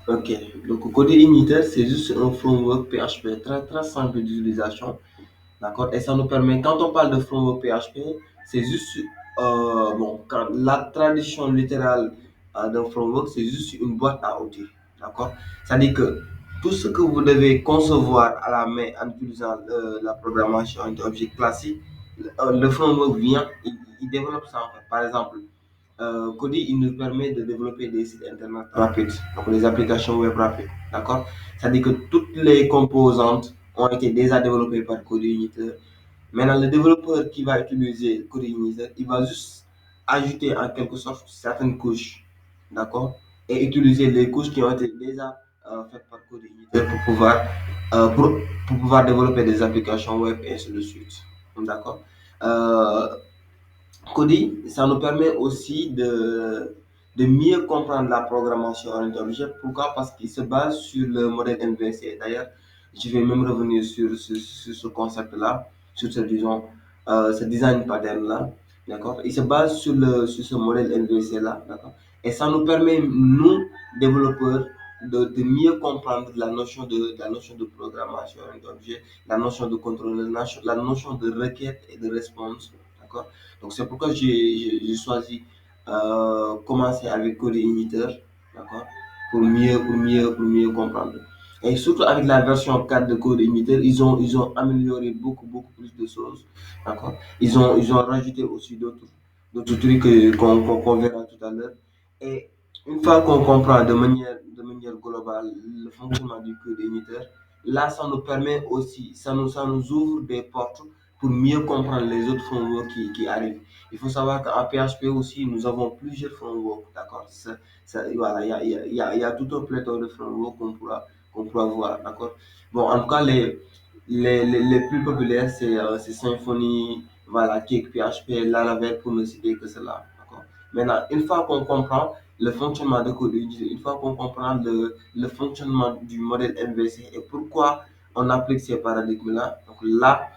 Ok, donc CodeIgniter, c'est juste un framework PHP très très simple d'utilisation. D'accord? Et ça nous permet, quand on parle de framework PHP, c'est juste, bon, la traduction littérale d'un framework, c'est juste une boîte à outils. D'accord? C'est-à-dire que tout ce que vous devez concevoir à la main en utilisant la programmation objet classique, le framework vient, il développe ça en fait. Par exemple, Kodi, il nous permet de développer des sites internet rapides, donc des applications web rapides. D'accord? C'est-à-dire que toutes les composantes ont été déjà développées par Kodi Uniter. Maintenant, le développeur qui va utiliser Kodi Uniter, il va juste ajouter en quelque sorte certaines couches. D'accord? Et utiliser les couches qui ont été déjà faites par Kodi Uniter pour pouvoir développer des applications web et ainsi de suite. D'accord? Euh, Cody, ça nous permet aussi de mieux comprendre la programmation orientée objet. Pourquoi? Parce qu'il se base sur le modèle MVC. D'ailleurs, je vais même revenir sur ce concept-là, sur ce, disons, ce design pattern-là. D'accord? Il se base sur ce modèle MVC-là. D'accord? Et ça nous permet, nous, développeurs, de mieux comprendre la notion de programmation orientée objet, la notion de contrôle, la notion de requête et de réponse. D'accord? Donc c'est pourquoi j'ai choisi commencer avec Code Inhibitor, d'accord, pour mieux comprendre. Et surtout avec la version 4 de Code Inhibitor, ils ont amélioré beaucoup plus de choses, d'accord. Ils ont rajouté aussi d'autres trucs qu'on verra tout à l'heure. Et une fois qu'on comprend de manière globale le fonctionnement du Code Inhibitor, là ça nous permet aussi, ça nous ouvre des portes pour mieux comprendre les autres frameworks qui arrivent. Il faut savoir qu'en PHP aussi, nous avons plusieurs frameworks, d'accord? Voilà, il y a tout un pléthore de frameworks qu'on pourra voir, d'accord? Bon, en tout cas, les plus populaires, c'est Symfony, voilà, Cake, PHP, Laravel, pour ne citer que cela, d'accord? Maintenant, une fois qu'on comprend le fonctionnement de code, une fois qu'on comprend le fonctionnement du modèle MVC et pourquoi on applique ces paradigmes-là, donc là,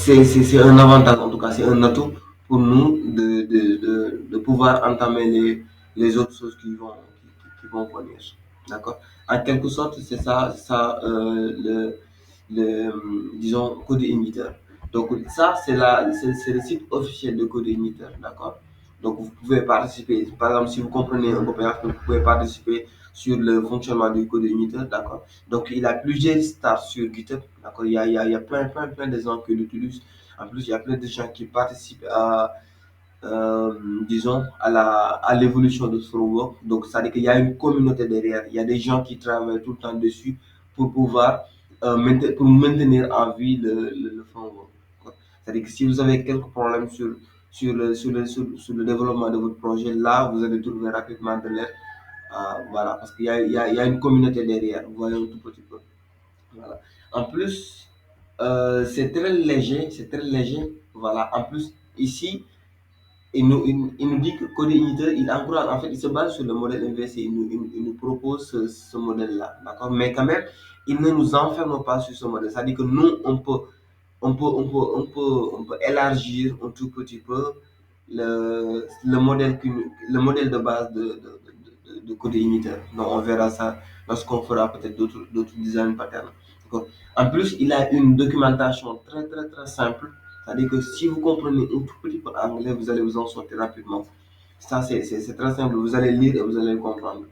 c'est un avantage, en tout cas, c'est un atout pour nous de pouvoir entamer les autres choses qui vont venir. D'accord? En quelque sorte, ça disons, code émetteur. Donc, ça, c'est le site officiel de code émetteur. D'accord? Donc, vous pouvez participer. Par exemple, si vous comprenez un peu PHP, vous pouvez participer sur le fonctionnement du code émetteur. D'accord? Donc, il a plusieurs stars sur GitHub. D'accord? Il y a plein de gens qui l'utilisent. En plus, il y a plein de gens qui participent disons, à l'évolution de ce framework. Donc, ça veut dire qu'il y a une communauté derrière. Il y a des gens qui travaillent tout le temps dessus pour pouvoir pour maintenir en vie le framework. C'est-à-dire que si vous avez quelques problèmes sur le développement de votre projet, là, vous allez trouver rapidement de l'aide. Voilà, parce qu'il y a une communauté derrière. Vous voyez un tout petit peu. Voilà. En plus, c'est très léger, c'est très léger. Voilà. En plus, ici, il nous dit que Code Inhibitor, il encourage, en fait, il se base sur le modèle inversé. Il nous propose ce modèle-là. D'accord? Mais quand même, il ne nous enferme pas sur ce modèle. C'est-à-dire que nous, on peut élargir un tout petit peu le modèle de base de Code Inhibitor. Donc, on verra ça lorsqu'on fera peut-être d'autres design patterns. D'accord? En plus, il a une documentation très simple. C'est-à-dire que si vous comprenez un tout petit peu anglais, vous allez vous en sortir rapidement. Ça, c'est très simple. Vous allez lire et vous allez comprendre.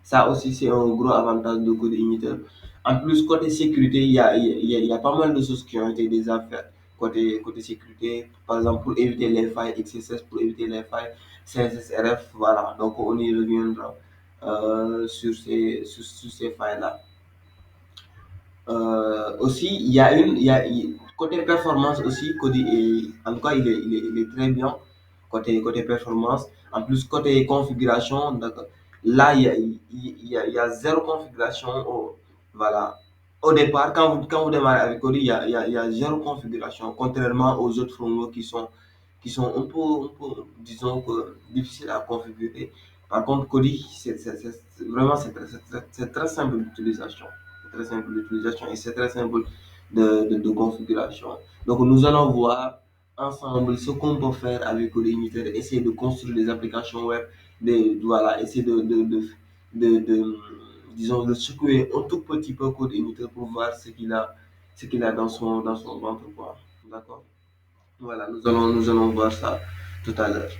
Ça aussi, c'est un gros avantage de Code Inhibitor. En plus, côté sécurité, il y a pas mal de choses qui ont été déjà faites. Côté sécurité, par exemple, pour éviter les failles XSS, pour éviter les failles CSSRF, voilà. Donc, on y reviendra sur ces failles-là. Aussi, côté performance aussi, Cody en tout cas, il est très bien côté performance. En plus, côté configuration, d'accord, là, il y a zéro configuration. Voilà. Au départ, quand vous démarrez avec Cody, il y a zéro configuration, contrairement aux autres frameworks qui sont un peu, disons, que difficiles à configurer. Par contre, Cody, vraiment, c'est très simple d'utilisation. C'est très simple d'utilisation et c'est très simple de configuration. Donc, nous allons voir ensemble ce qu'on peut faire avec Code Inhibitor, essayer de construire des applications web, voilà, essayer de, disons, de secouer un tout petit peu code émetteur pour voir ce qu'il a dans son ventre, quoi. D'accord? Voilà, nous allons voir ça tout à l'heure.